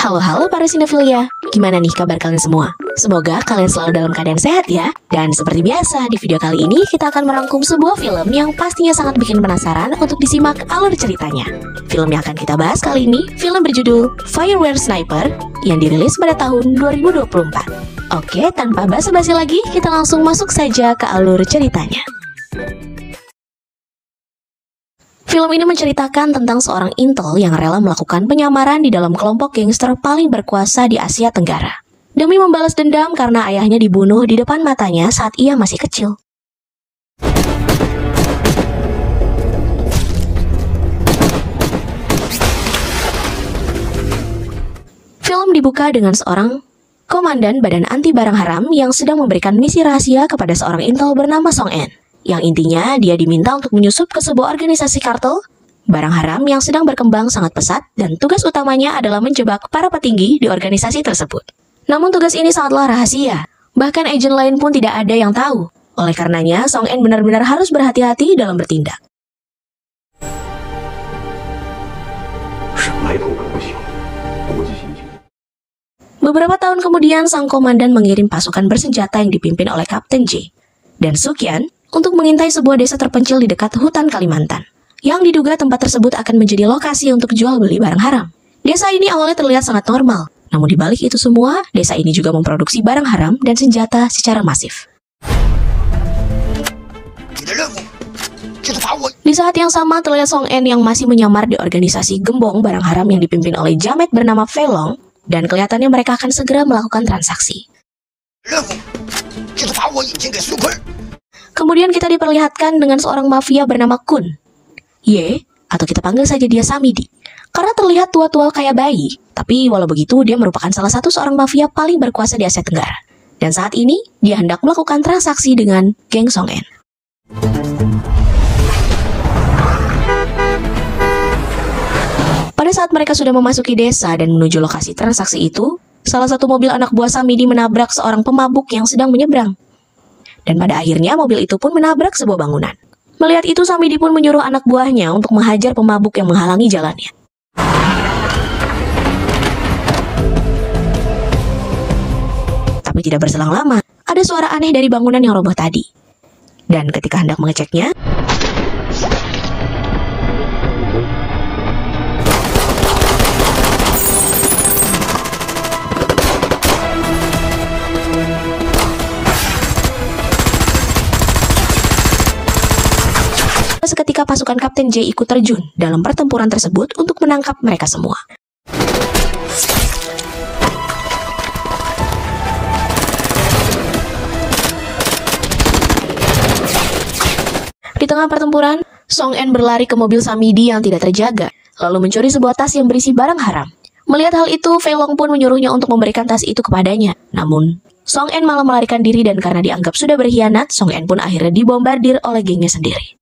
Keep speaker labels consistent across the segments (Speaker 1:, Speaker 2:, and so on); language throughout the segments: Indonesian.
Speaker 1: Halo para sinefilia, gimana nih kabar kalian semua? Semoga kalian selalu dalam keadaan sehat ya. Dan seperti biasa, di video kali ini kita akan merangkum sebuah film yang pastinya sangat bikin penasaran untuk disimak alur ceritanya. Film yang akan kita bahas kali ini, film berjudul Firewire Sniper yang dirilis pada tahun 2024. Oke, tanpa basa-basi lagi, kita langsung masuk saja ke alur ceritanya. Film ini menceritakan tentang seorang intel yang rela melakukan penyamaran di dalam kelompok gangster paling berkuasa di Asia Tenggara. Demi membalas dendam karena ayahnya dibunuh di depan matanya saat ia masih kecil. Film dibuka dengan seorang komandan badan anti barang haram yang sedang memberikan misi rahasia kepada seorang intel bernama Song En. Yang intinya dia diminta untuk menyusup ke sebuah organisasi kartel barang haram yang sedang berkembang sangat pesat dan tugas utamanya adalah menjebak para petinggi di organisasi tersebut. Namun tugas ini sangatlah rahasia, bahkan agen lain pun tidak ada yang tahu. Oleh karenanya, Song En benar-benar harus berhati-hati dalam bertindak. Beberapa tahun kemudian, sang komandan mengirim pasukan bersenjata yang dipimpin oleh Kapten J dan Sukyan untuk mengintai sebuah desa terpencil di dekat hutan Kalimantan, yang diduga tempat tersebut akan menjadi lokasi untuk jual beli barang haram. Desa ini awalnya terlihat sangat normal, namun di balik itu semua, desa ini juga memproduksi barang haram dan senjata secara masif. Di saat yang sama, terlihat Song En yang masih menyamar di organisasi gembong barang haram yang dipimpin oleh jamet bernama Fei Long, dan kelihatannya mereka akan segera melakukan transaksi. Kemudian kita diperlihatkan dengan seorang mafia bernama Kun Ye, atau kita panggil saja dia Samidi. Karena terlihat tua-tua kayak bayi, tapi walau begitu dia merupakan salah satu seorang mafia paling berkuasa di Asia Tenggara. Dan saat ini, dia hendak melakukan transaksi dengan geng Song En. Pada saat mereka sudah memasuki desa dan menuju lokasi transaksi itu, salah satu mobil anak buah Samidi menabrak seorang pemabuk yang sedang menyeberang. Dan pada akhirnya mobil itu pun menabrak sebuah bangunan. Melihat itu, Samidi pun menyuruh anak buahnya untuk menghajar pemabuk yang menghalangi jalannya. Tapi tidak berselang lama, ada suara aneh dari bangunan yang roboh tadi. Dan ketika hendak mengeceknya, seketika pasukan Kapten J ikut terjun dalam pertempuran tersebut untuk menangkap mereka semua. Di tengah pertempuran, Song En berlari ke mobil Samidi yang tidak terjaga, lalu mencuri sebuah tas yang berisi barang haram. Melihat hal itu, Fei Long pun menyuruhnya untuk memberikan tas itu kepadanya. Namun, Song En malah melarikan diri dan karena dianggap sudah berkhianat, Song En pun akhirnya dibombardir oleh gengnya sendiri.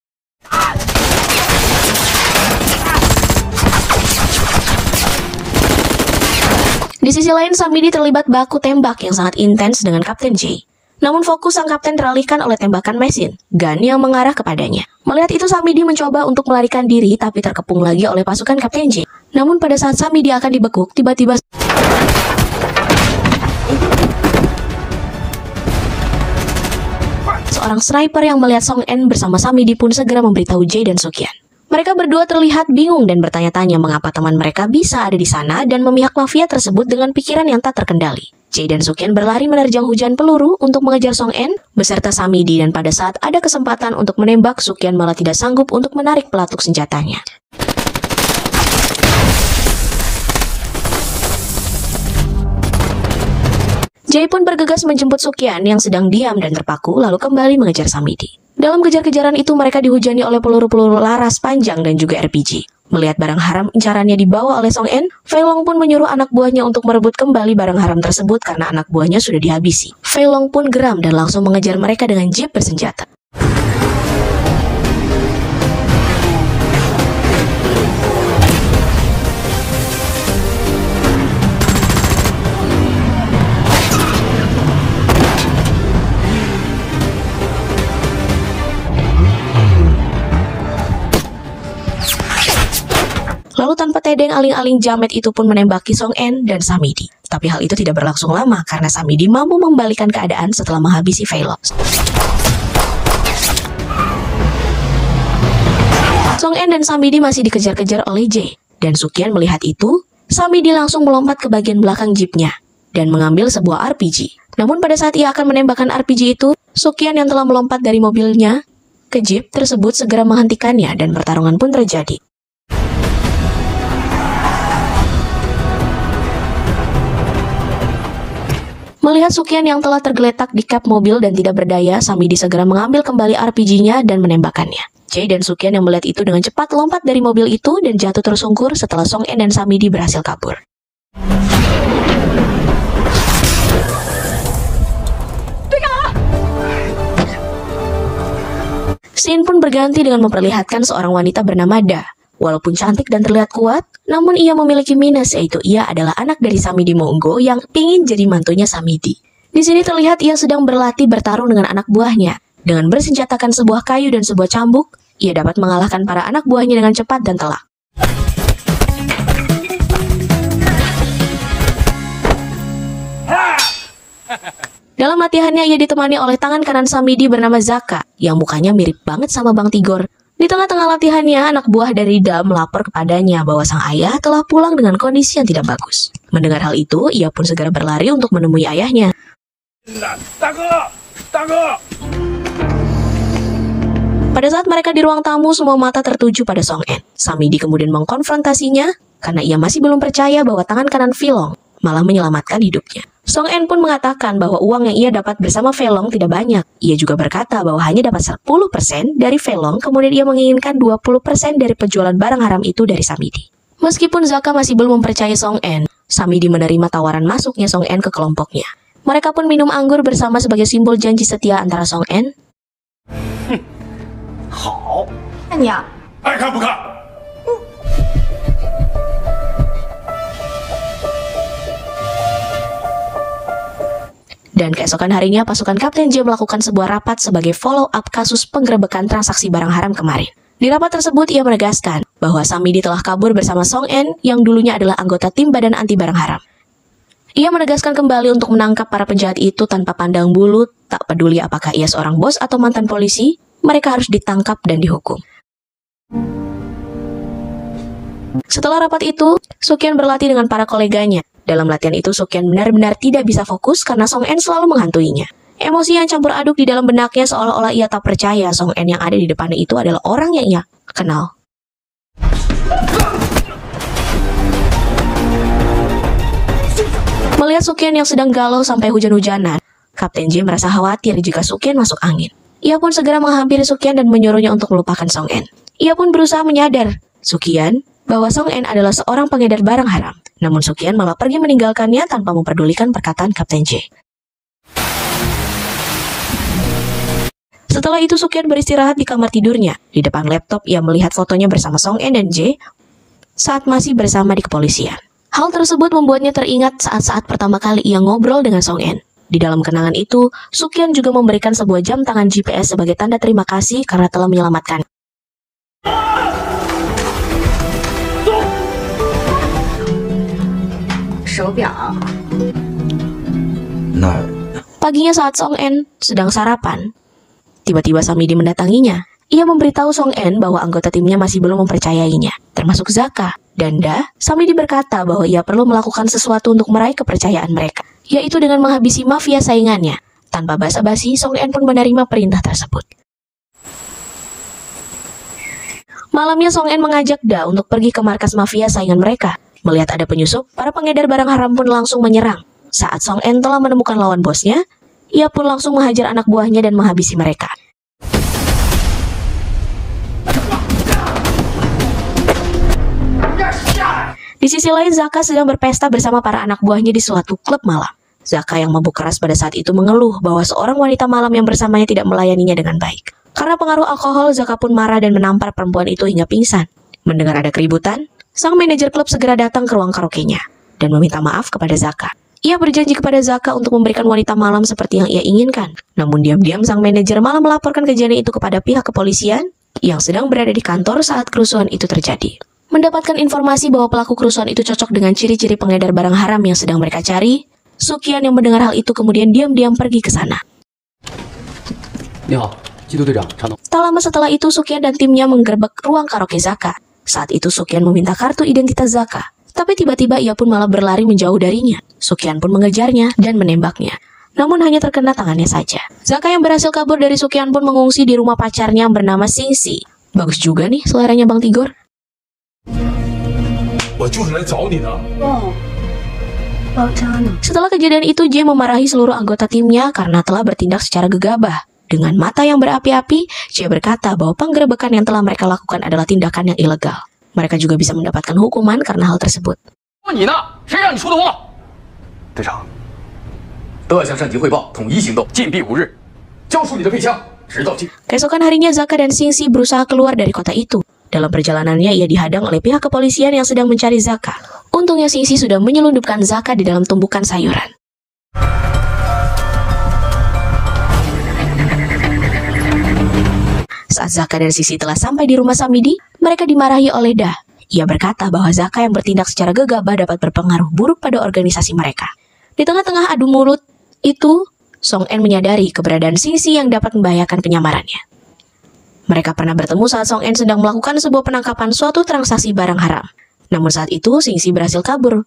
Speaker 1: Di sisi lain, Samidi terlibat baku tembak yang sangat intens dengan Kapten J. Namun fokus sang kapten teralihkan oleh tembakan mesin gun yang mengarah kepadanya. Melihat itu, Samidi mencoba untuk melarikan diri tapi terkepung lagi oleh pasukan Kapten J. Namun pada saat Samidi akan dibekuk, tiba-tiba seorang sniper yang melihat Song En bersama Samidi pun segera memberitahu J dan Sukyan. Mereka berdua terlihat bingung dan bertanya-tanya mengapa teman mereka bisa ada di sana dan memihak mafia tersebut dengan pikiran yang tak terkendali. J dan Sukyan berlari menerjang hujan peluru untuk mengejar Song En beserta Samidi, dan pada saat ada kesempatan untuk menembak, Sukyan malah tidak sanggup untuk menarik pelatuk senjatanya. J pun bergegas menjemput Sukyan yang sedang diam dan terpaku, lalu kembali mengejar Samidi. Dalam kejar-kejaran itu mereka dihujani oleh peluru-peluru laras panjang dan juga RPG. Melihat barang haram incarannya dibawa oleh Song En, Fei Long pun menyuruh anak buahnya untuk merebut kembali barang haram tersebut karena anak buahnya sudah dihabisi. Fei Long pun geram dan langsung mengejar mereka dengan jeep bersenjata. Lalu tanpa tedeng aling-aling jamet itu pun menembaki Song En dan Samidi. Tapi hal itu tidak berlangsung lama karena Samidi mampu membalikan keadaan setelah menghabisi Fei Long. Song En dan Samidi masih dikejar-kejar oleh Jae. Dan Sukyan melihat itu, Samidi langsung melompat ke bagian belakang jeepnya dan mengambil sebuah RPG. Namun pada saat ia akan menembakkan RPG itu, Sukyan yang telah melompat dari mobilnya ke jeep tersebut segera menghentikannya dan pertarungan pun terjadi. Melihat Sukyan yang telah tergeletak di kap mobil dan tidak berdaya, Samidi segera mengambil kembali RPG-nya dan menembakkannya. Jae dan Sukyan yang melihat itu dengan cepat lompat dari mobil itu dan jatuh tersungkur setelah Song En dan Samidi berhasil kabur. Scene pun berganti dengan memperlihatkan seorang wanita bernama Da. Walaupun cantik dan terlihat kuat, namun ia memiliki minus, yaitu ia adalah anak dari Samidi Monggo yang ingin jadi mantunya Samidi. Di sini terlihat ia sedang berlatih bertarung dengan anak buahnya. Dengan bersenjatakan sebuah kayu dan sebuah cambuk, ia dapat mengalahkan para anak buahnya dengan cepat dan telak. Dalam latihannya, ia ditemani oleh tangan kanan Samidi bernama Zaka, yang mukanya mirip banget sama Bang Tigor. Di tengah-tengah latihannya, anak buah dari Da melapor kepadanya bahwa sang ayah telah pulang dengan kondisi yang tidak bagus. Mendengar hal itu, ia pun segera berlari untuk menemui ayahnya. Pada saat mereka di ruang tamu, semua mata tertuju pada Song En. Samidi kemudian mengkonfrontasinya karena ia masih belum percaya bahwa tangan kanan Fei Long malah menyelamatkan hidupnya. Song En pun mengatakan bahwa uang yang ia dapat bersama Fei Long tidak banyak. Ia juga berkata bahwa hanya dapat 10% dari Fei Long, kemudian ia menginginkan 20% dari penjualan barang haram itu dari Samidi. Meskipun Zaka masih belum mempercayai Song En, Samidi menerima tawaran masuknya Song En ke kelompoknya. Mereka pun minum anggur bersama sebagai simbol janji setia antara Song En dan keesokan harinya pasukan Kapten J melakukan sebuah rapat sebagai follow-up kasus penggerebekan transaksi barang haram kemarin. Di rapat tersebut ia menegaskan bahwa Samidi telah kabur bersama Song En yang dulunya adalah anggota tim badan anti barang haram. Ia menegaskan kembali untuk menangkap para penjahat itu tanpa pandang bulu, tak peduli apakah ia seorang bos atau mantan polisi, mereka harus ditangkap dan dihukum. Setelah rapat itu, Sukyan berlatih dengan para koleganya. Dalam latihan itu, Sukyan benar-benar tidak bisa fokus karena Song En selalu menghantuinya. Emosi yang campur aduk di dalam benaknya seolah-olah ia tak percaya Song En yang ada di depannya itu adalah orang yang ia kenal. Melihat Sukyan yang sedang galau sampai hujan-hujanan, Kapten J merasa khawatir jika Sukyan masuk angin. Ia pun segera menghampiri Sukyan dan menyuruhnya untuk melupakan Song En. Ia pun berusaha menyadar Sukyan bahwa Song En adalah seorang pengedar barang haram. Namun Sukyan malah pergi meninggalkannya tanpa memperdulikan perkataan Kapten J. Setelah itu Sukyan beristirahat di kamar tidurnya. Di depan laptop ia melihat fotonya bersama Song En dan J saat masih bersama di kepolisian. Hal tersebut membuatnya teringat saat-saat pertama kali ia ngobrol dengan Song En. Di dalam kenangan itu, Sukyan juga memberikan sebuah jam tangan GPS sebagai tanda terima kasih karena telah menyelamatkan. Paginya saat Song En sedang sarapan, tiba-tiba Samidi mendatanginya. Ia memberitahu Song En bahwa anggota timnya masih belum mempercayainya, termasuk Zaka. Dan Da, Samidi berkata bahwa ia perlu melakukan sesuatu untuk meraih kepercayaan mereka, yaitu dengan menghabisi mafia saingannya. Tanpa basa-basi, Song En pun menerima perintah tersebut. Malamnya Song En mengajak Da untuk pergi ke markas mafia saingan mereka. Melihat ada penyusup, para pengedar barang haram pun langsung menyerang. Saat Song En telah menemukan lawan bosnya, ia pun langsung menghajar anak buahnya dan menghabisi mereka. Di sisi lain, Zaka sedang berpesta bersama para anak buahnya di suatu klub malam. Zaka yang mabuk keras pada saat itu mengeluh bahwa seorang wanita malam yang bersamanya tidak melayaninya dengan baik. Karena pengaruh alkohol, Zaka pun marah dan menampar perempuan itu hingga pingsan. Mendengar ada keributan, sang manajer klub segera datang ke ruang karaoke-nya dan meminta maaf kepada Zaka. Ia berjanji kepada Zaka untuk memberikan wanita malam seperti yang ia inginkan. Namun diam-diam sang manajer malah melaporkan kejadian itu kepada pihak kepolisian yang sedang berada di kantor saat kerusuhan itu terjadi. Mendapatkan informasi bahwa pelaku kerusuhan itu cocok dengan ciri-ciri pengedar barang haram yang sedang mereka cari, Sukian yang mendengar hal itu kemudian diam-diam pergi ke sana. Tak lama setelah itu, Sukian dan timnya menggerebek ruang karaoke Zaka. Saat itu Sukian meminta kartu identitas Zaka, tapi tiba-tiba ia pun malah berlari menjauh darinya. Sukian pun mengejarnya dan menembaknya, namun hanya terkena tangannya saja. Zaka yang berhasil kabur dari Sukian pun mengungsi di rumah pacarnya yang bernama Singsi. Bagus juga nih seleranya Bang Tigor. Setelah kejadian itu, J memarahi seluruh anggota timnya karena telah bertindak secara gegabah. Dengan mata yang berapi-api, J berkata bahwa penggerebekan yang telah mereka lakukan adalah tindakan yang ilegal. Mereka juga bisa mendapatkan hukuman karena hal tersebut. Keesokan harinya, Zaka dan Singsi berusaha keluar dari kota itu. Dalam perjalanannya, ia dihadang oleh pihak kepolisian yang sedang mencari Zaka. Untungnya Singsi sudah menyelundupkan Zaka di dalam tumbukan sayuran. Saat Zaka dan Singsi telah sampai di rumah Samidi, mereka dimarahi oleh Da. Ia berkata bahwa Zaka yang bertindak secara gegabah dapat berpengaruh buruk pada organisasi mereka. Di tengah-tengah adu mulut itu, Song En menyadari keberadaan Singsi yang dapat membahayakan penyamarannya. Mereka pernah bertemu saat Song En sedang melakukan sebuah penangkapan suatu transaksi barang haram. Namun saat itu, Singsi berhasil kabur.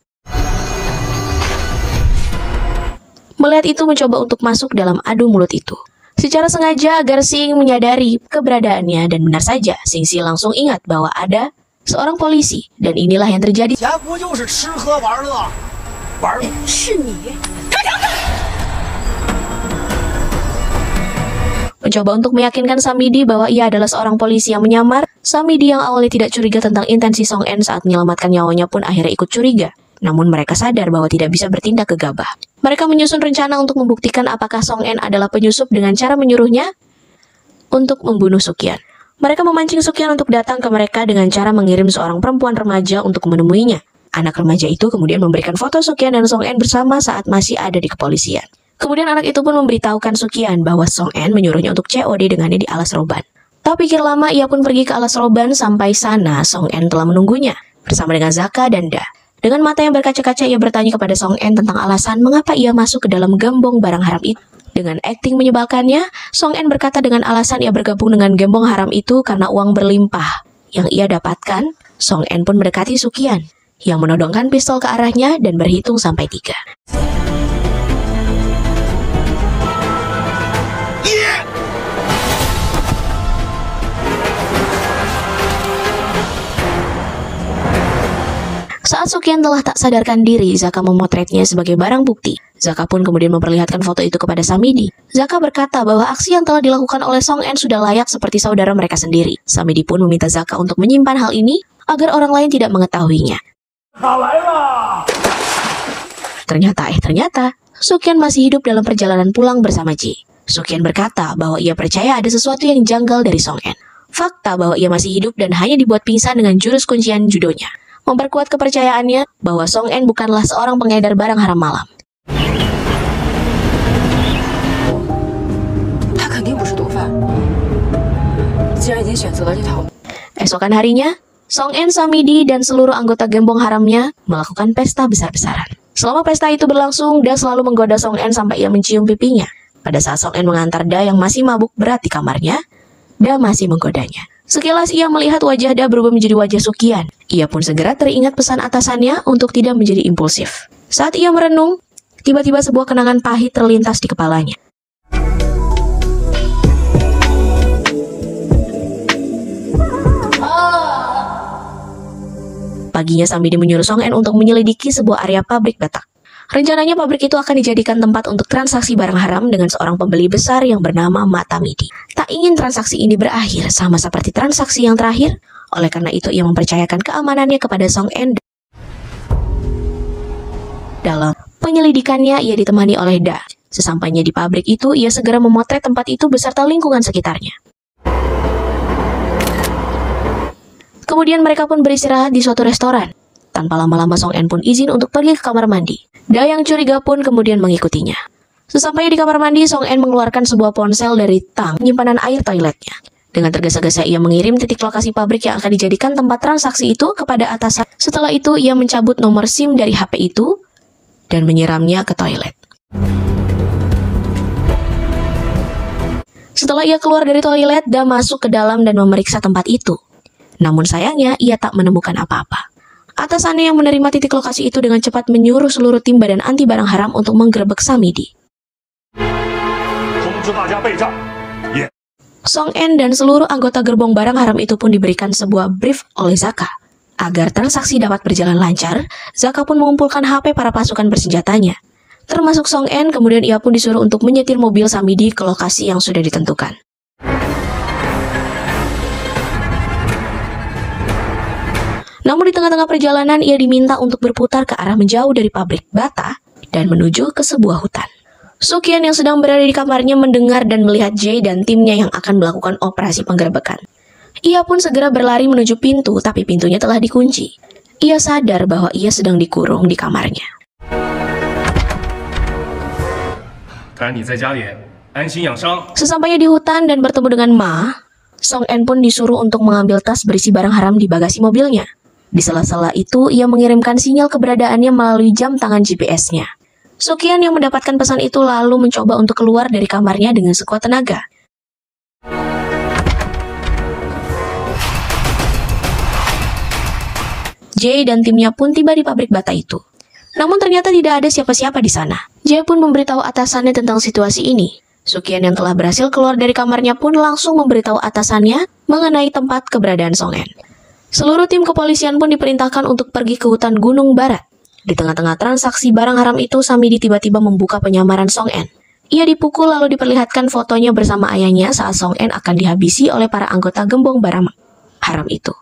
Speaker 1: Melihat itu mencoba untuk masuk dalam adu mulut itu. Secara sengaja agar Sing menyadari keberadaannya, dan benar saja, Singsi langsung ingat bahwa ada seorang polisi, dan inilah yang terjadi. Mencoba untuk meyakinkan Samidi bahwa ia adalah seorang polisi yang menyamar, Samidi yang awalnya tidak curiga tentang intensi Song En saat menyelamatkan nyawanya pun akhirnya ikut curiga. Namun mereka sadar bahwa tidak bisa bertindak gegabah. Mereka menyusun rencana untuk membuktikan apakah Song En adalah penyusup dengan cara menyuruhnya untuk membunuh Sukian. Mereka memancing Sukian untuk datang ke mereka dengan cara mengirim seorang perempuan remaja untuk menemuinya. Anak remaja itu kemudian memberikan foto Sukian dan Song En bersama saat masih ada di kepolisian. Kemudian anak itu pun memberitahukan Sukian bahwa Song En menyuruhnya untuk COD dengannya di alas roban. Tak pikir lama, ia pun pergi ke alas roban. Sampai sana, Song En telah menunggunya bersama dengan Zaka dan Da. Dengan mata yang berkaca-kaca, ia bertanya kepada Song En tentang alasan mengapa ia masuk ke dalam gembong barang haram itu. Dengan akting menyebalkannya, Song En berkata dengan alasan ia bergabung dengan gembong haram itu karena uang berlimpah yang ia dapatkan. Song En pun mendekati Sukian yang menodongkan pistol ke arahnya dan berhitung sampai 3. Saat Sukian telah tak sadarkan diri, Zaka memotretnya sebagai barang bukti. Zaka pun kemudian memperlihatkan foto itu kepada Samidi. Zaka berkata bahwa aksi yang telah dilakukan oleh Song En sudah layak seperti saudara mereka sendiri. Samidi pun meminta Zaka untuk menyimpan hal ini agar orang lain tidak mengetahuinya. Ternyata, Sukian masih hidup dalam perjalanan pulang bersama Ji. Sukian berkata bahwa ia percaya ada sesuatu yang janggal dari Song En. Fakta bahwa ia masih hidup dan hanya dibuat pingsan dengan jurus kuncian judonya memperkuat kepercayaannya bahwa Song En bukanlah seorang pengedar barang haram malam. Esokan harinya, Song En, Samidi, dan seluruh anggota gembong haramnya melakukan pesta besar-besaran. Selama pesta itu berlangsung, Da selalu menggoda Song En sampai ia mencium pipinya. Pada saat Song En mengantar Da yang masih mabuk berat di kamarnya, Da masih menggodanya. Sekilas ia melihat wajah Da berubah menjadi wajah Sukian. Ia pun segera teringat pesan atasannya untuk tidak menjadi impulsif. Saat ia merenung, tiba-tiba sebuah kenangan pahit terlintas di kepalanya. Paginya Samidi menyuruh Song En untuk menyelidiki sebuah area pabrik batak. Rencananya pabrik itu akan dijadikan tempat untuk transaksi barang haram dengan seorang pembeli besar yang bernama Matamidi. Tak ingin transaksi ini berakhir sama seperti transaksi yang terakhir, oleh karena itu ia mempercayakan keamanannya kepada Song En. Dalam penyelidikannya, ia ditemani oleh Da. Sesampainya di pabrik itu, ia segera memotret tempat itu beserta lingkungan sekitarnya. Kemudian mereka pun beristirahat di suatu restoran. Tanpa lama-lama Song En pun izin untuk pergi ke kamar mandi. Da yang curiga pun kemudian mengikutinya. Sesampainya di kamar mandi, Song En mengeluarkan sebuah ponsel dari tang penyimpanan air toiletnya. Dengan tergesa-gesa ia mengirim titik lokasi pabrik yang akan dijadikan tempat transaksi itu kepada atasan. Setelah itu ia mencabut nomor SIM dari HP itu dan menyiramnya ke toilet. Setelah ia keluar dari toilet dan masuk ke dalam dan memeriksa tempat itu. Namun sayangnya ia tak menemukan apa-apa. Atasannya yang menerima titik lokasi itu dengan cepat menyuruh seluruh tim badan anti barang haram untuk menggerebek Samidi. Song En dan seluruh anggota gerbong barang haram itu pun diberikan sebuah brief oleh Zaka. Agar transaksi dapat berjalan lancar, Zaka pun mengumpulkan HP para pasukan bersenjatanya. Termasuk Song En, kemudian ia pun disuruh untuk menyetir mobil Samidi ke lokasi yang sudah ditentukan. Namun di tengah-tengah perjalanan ia diminta untuk berputar ke arah menjauh dari pabrik bata dan menuju ke sebuah hutan. Sukien yang sedang berada di kamarnya mendengar dan melihat Jae dan timnya yang akan melakukan operasi penggerebekan. Ia pun segera berlari menuju pintu, tapi pintunya telah dikunci. Ia sadar bahwa ia sedang dikurung di kamarnya. Sesampainya di hutan dan bertemu dengan Ma, Song En pun disuruh untuk mengambil tas berisi barang haram di bagasi mobilnya. Di sela-sela itu, ia mengirimkan sinyal keberadaannya melalui jam tangan GPS-nya. Sukian yang mendapatkan pesan itu lalu mencoba untuk keluar dari kamarnya dengan sekuat tenaga. Jae dan timnya pun tiba di pabrik bata itu. Namun ternyata tidak ada siapa-siapa di sana. Jae pun memberitahu atasannya tentang situasi ini. Sukian yang telah berhasil keluar dari kamarnya pun langsung memberitahu atasannya mengenai tempat keberadaan Song En. Seluruh tim kepolisian pun diperintahkan untuk pergi ke hutan Gunung Barat. Di tengah-tengah transaksi barang haram itu, Samidi tiba-tiba membuka penyamaran Song En. Ia dipukul lalu diperlihatkan fotonya bersama ayahnya saat Song En akan dihabisi oleh para anggota gembong barang haram itu.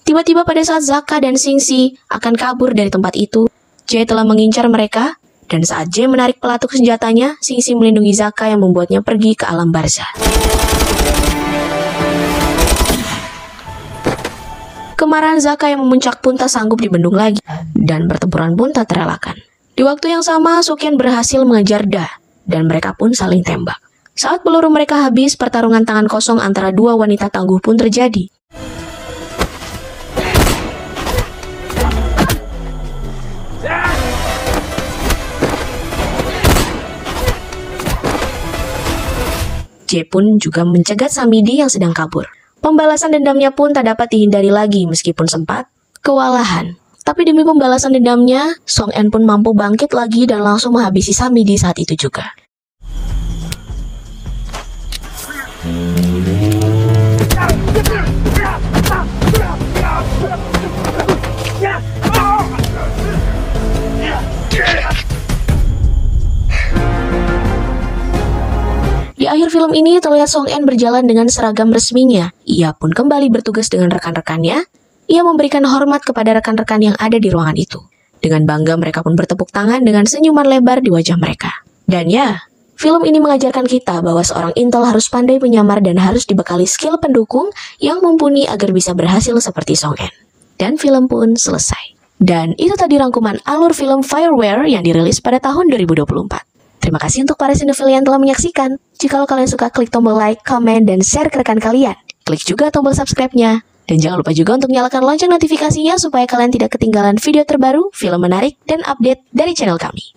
Speaker 1: Tiba-tiba pada saat Zaka dan Xingxi akan kabur dari tempat itu, Jae telah mengincar mereka, dan saat Jae menarik pelatuk senjatanya, Xingxi melindungi Zaka yang membuatnya pergi ke alam barzah. Kemarahan Zaka yang memuncak pun tak sanggup dibendung lagi, dan pertempuran pun tak terelakkan. Di waktu yang sama, Sukian berhasil mengejar Da, dan mereka pun saling tembak. Saat peluru mereka habis, pertarungan tangan kosong antara dua wanita tangguh pun terjadi. Jae pun juga mencegat Samidi yang sedang kabur. Pembalasan dendamnya pun tak dapat dihindari lagi meskipun sempat kewalahan. Tapi demi pembalasan dendamnya, Song En pun mampu bangkit lagi dan langsung menghabisi Samidi saat itu juga. Di akhir film ini terlihat Song En berjalan dengan seragam resminya. Ia pun kembali bertugas dengan rekan-rekannya. Ia memberikan hormat kepada rekan-rekan yang ada di ruangan itu. Dengan bangga mereka pun bertepuk tangan dengan senyuman lebar di wajah mereka. Dan ya, film ini mengajarkan kita bahwa seorang intel harus pandai menyamar dan harus dibekali skill pendukung yang mumpuni agar bisa berhasil seperti Song En. Dan film pun selesai. Dan itu tadi rangkuman alur film Fireware yang dirilis pada tahun 2024. Terima kasih untuk para sinefil yang telah menyaksikan. Jika kalian suka, klik tombol like, komen, dan share ke rekan kalian. Klik juga tombol subscribe-nya. Dan jangan lupa juga untuk nyalakan lonceng notifikasinya supaya kalian tidak ketinggalan video terbaru, film menarik, dan update dari channel kami.